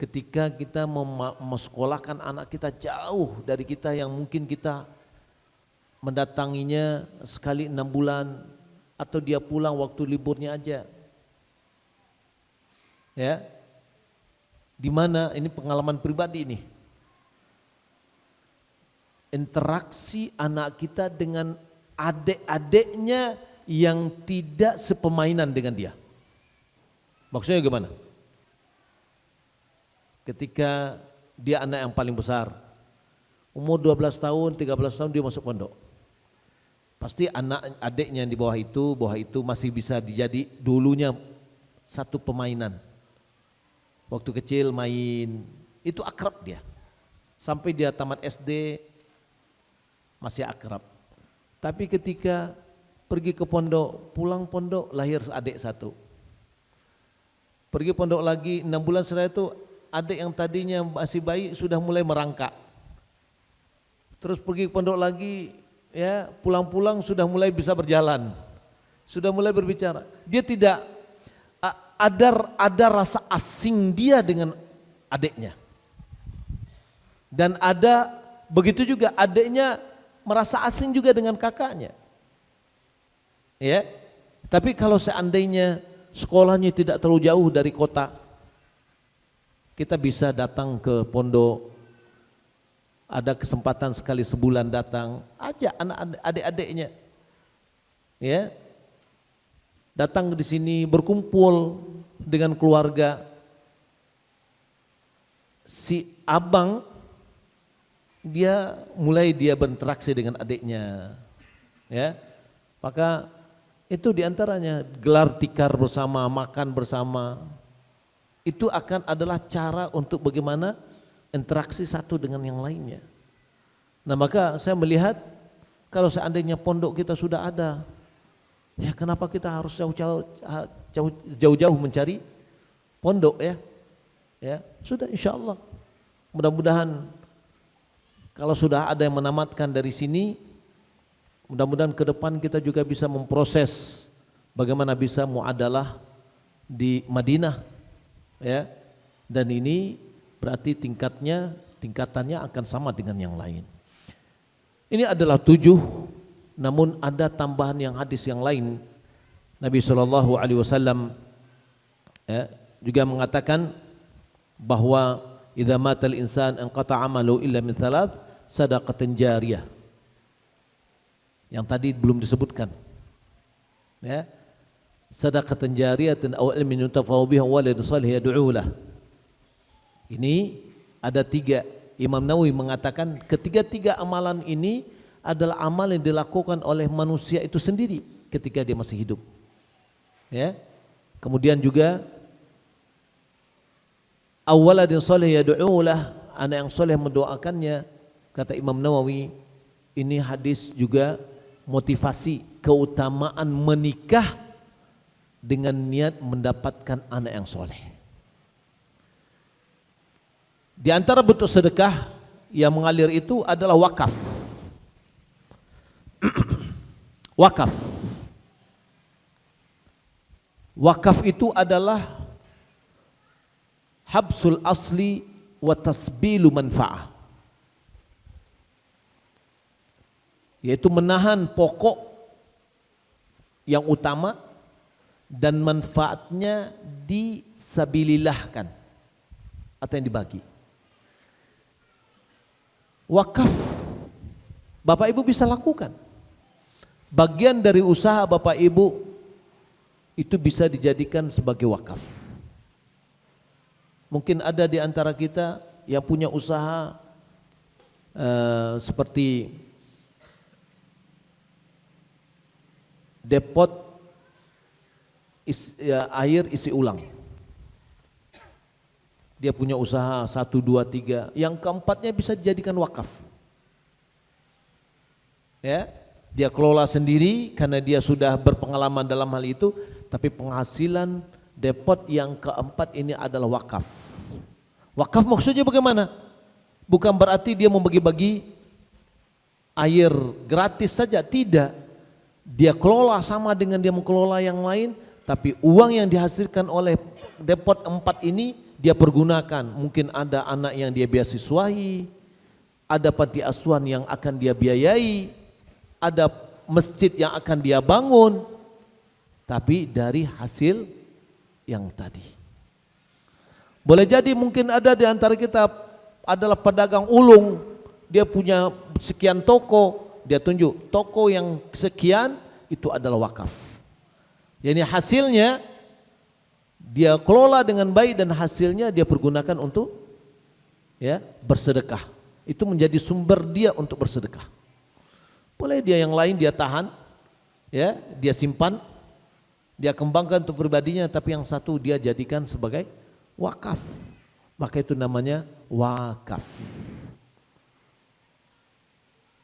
ketika kita mesekolahkan anak kita jauh dari kita, yang mungkin kita mendatanginya sekali 6 bulan atau dia pulang waktu liburnya aja. Ya. Di mana ini pengalaman pribadi ini. Interaksi anak kita dengan adik-adiknya yang tidak sepemainan dengan dia. Maksudnya gimana? Ketika dia anak yang paling besar, umur 12 tahun, 13 tahun dia masuk pondok. Pasti anak adiknya yang di bawah itu masih bisa dijadi dulunya satu pemainan. Waktu kecil main, itu akrab dia. Sampai dia tamat SD masih akrab. Tapi ketika pergi ke pondok, pulang pondok lahir adik satu. Pergi pondok lagi 6 bulan setelah itu adik yang tadinya masih bayi sudah mulai merangkak. Terus pergi ke pondok lagi, ya pulang-pulang sudah mulai bisa berjalan, sudah mulai berbicara. Dia tidak ada rasa asing dia dengan adiknya, dan ada begitu juga adiknya merasa asing juga dengan kakaknya. Ya, tapi kalau seandainya sekolahnya tidak terlalu jauh dari kota, kita bisa datang ke pondok, ada kesempatan sekali sebulan datang, ajak anak adik-adiknya, ya, datang di sini berkumpul dengan keluarga. Si abang dia mulai berinteraksi dengan adiknya, ya, maka itu diantaranya gelar tikar bersama, makan bersama. Itu akan adalah cara untuk bagaimana interaksi satu dengan yang lainnya. Nah, maka saya melihat kalau seandainya pondok kita sudah ada, ya kenapa kita harus jauh-jauh mencari pondok, ya? Ya, sudah, insya Allah. Mudah-mudahan kalau sudah ada yang menamatkan dari sini, mudah-mudahan ke depan kita juga bisa memproses bagaimana bisa muadalah di Madinah. Ya, dan ini berarti tingkatannya akan sama dengan yang lain. Ini adalah 7, namun ada tambahan yang hadis yang lain. Nabi SAW ya, juga mengatakan bahwa idza matal insan anqata amalu illa min thalath, sadaqatan jariyah. Yang tadi belum disebutkan. Ya. Sadaqatan jariyatan aw ilmin yuntafa'u bihi waladun salih yad'u lah. Ini ada 3. Imam Nawawi mengatakan ketiga-tiga amalan ini adalah amal yang dilakukan oleh manusia itu sendiri ketika dia masih hidup. Ya. Kemudian juga awaladun salih yad'u lah, anak yang soleh mendoakannya. Kata Imam Nawawi, ini hadis juga motivasi keutamaan menikah dengan niat mendapatkan anak yang soleh. Di antara bentuk sedekah yang mengalir itu adalah wakaf. Wakaf. Wakaf itu adalah habsul asli wa tasbilu manfa'ah. Yaitu menahan pokok yang utama dan manfaatnya disabilillahkan atau yang dibagi. Wakaf Bapak Ibu bisa lakukan. Bagian dari usaha Bapak Ibu itu bisa dijadikan sebagai wakaf. Mungkin ada di antara kita yang punya usaha seperti depot air isi ulang. Dia punya usaha 1, 2, 3, yang keempatnya bisa dijadikan wakaf. Ya, dia kelola sendiri karena dia sudah berpengalaman dalam hal itu, tapi penghasilan depot yang keempat ini adalah wakaf. Wakaf maksudnya bagaimana? Bukan berarti dia membagi-bagi air gratis saja, tidak. Dia kelola sama dengan dia mengelola yang lain, tapi uang yang dihasilkan oleh depot 4 ini dia pergunakan. Mungkin ada anak yang dia beasiswahi, ada panti asuhan yang akan dia biayai, ada masjid yang akan dia bangun, tapi dari hasil yang tadi. Boleh jadi mungkin ada di antara kita adalah pedagang ulung, dia punya sekian toko, dia tunjuk toko yang sekian itu adalah wakaf. Jadi hasilnya dia kelola dengan baik dan hasilnya dia pergunakan untuk bersedekah. Itu menjadi sumber dia untuk bersedekah. Boleh dia yang lain dia tahan, dia simpan, dia kembangkan untuk pribadinya, tapi yang satu dia jadikan sebagai wakaf. Maka itu namanya wakaf.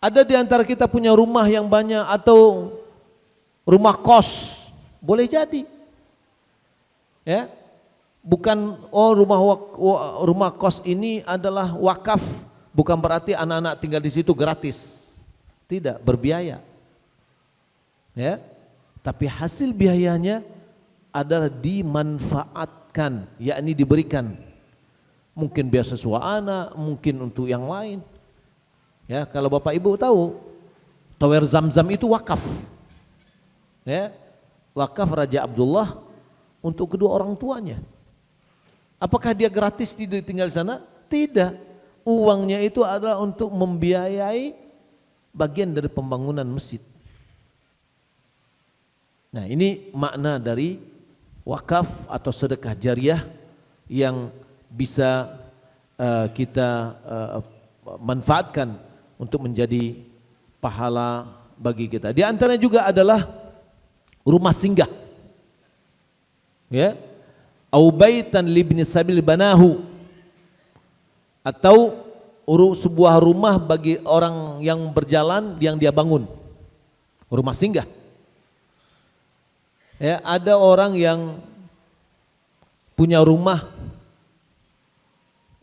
Ada di antara kita punya rumah yang banyak atau rumah kos, boleh jadi. Ya, bukan rumah kos ini adalah wakaf, bukan berarti anak-anak tinggal di situ gratis, tidak, berbiaya. Ya, tapi hasil biayanya adalah dimanfaatkan, yakni diberikan. Mungkin beasiswa anak, mungkin untuk yang lain. Ya, kalau Bapak Ibu tahu, tower Zam-Zam itu wakaf. Ya, wakaf Raja Abdullah untuk kedua orang tuanya. Apakah dia gratis tinggal di sana? Tidak. Uangnya itu adalah untuk membiayai bagian dari pembangunan masjid. Nah, ini makna dari wakaf atau sedekah jariyah yang bisa kita manfaatkan untuk menjadi pahala bagi kita. Di antaranya juga adalah rumah singgah. Ya, au baitan libni sabil banahu, atau sebuah rumah bagi orang yang berjalan yang dia bangun, rumah singgah. Ya, ada orang yang punya rumah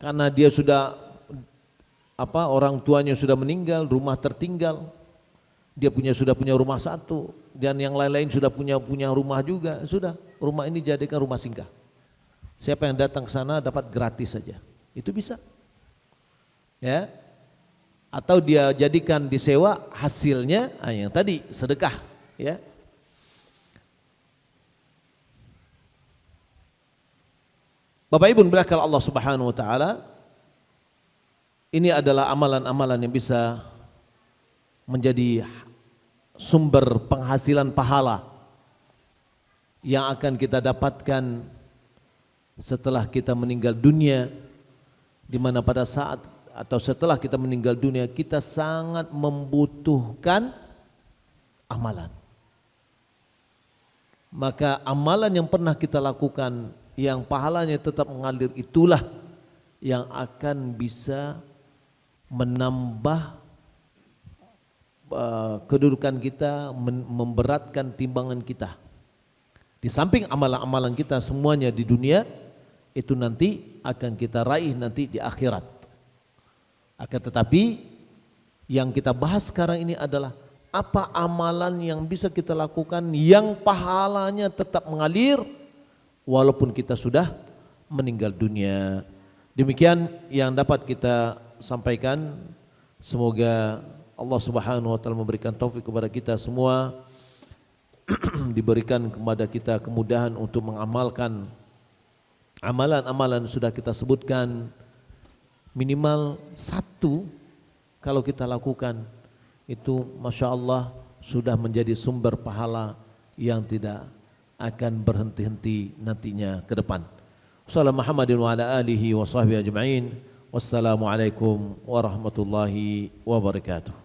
karena dia sudah orang tuanya sudah meninggal, rumah tertinggal, dia sudah punya rumah satu, dan yang lain-lain sudah punya rumah juga, sudah rumah ini jadikan rumah singgah. Siapa yang datang ke sana dapat gratis saja, itu bisa. Ya, atau dia jadikan disewa, hasilnya yang tadi sedekah. Ya, Bapak Ibu belakang Allah Subhanahu wa taala, ini adalah amalan-amalan yang bisa menjadi sumber penghasilan pahala yang akan kita dapatkan setelah kita meninggal dunia, di mana pada saat atau setelah kita meninggal dunia kita sangat membutuhkan amalan. Maka amalan yang pernah kita lakukan yang pahalanya tetap mengalir itulah yang akan bisa menambah kedudukan kita, memberatkan timbangan kita. Di samping amalan-amalan kita semuanya di dunia itu nanti akan kita raih nanti di akhirat. Akan tetapi yang kita bahas sekarang ini adalah apa amalan yang bisa kita lakukan yang pahalanya tetap mengalir walaupun kita sudah meninggal dunia. Demikian yang dapat kita sampaikan. Semoga Allah Subhanahu wa taala memberikan taufik kepada kita semua, diberikan kepada kita kemudahan untuk mengamalkan amalan-amalan sudah kita sebutkan. Minimal satu kalau kita lakukan itu Masya Allah sudah menjadi sumber pahala yang tidak akan berhenti-henti nantinya ke depan. Wassalamualaikum Muhammadin wa ala alihi wa sahbihi ajma'in. Wassalamualaikum warahmatullahi wabarakatuh.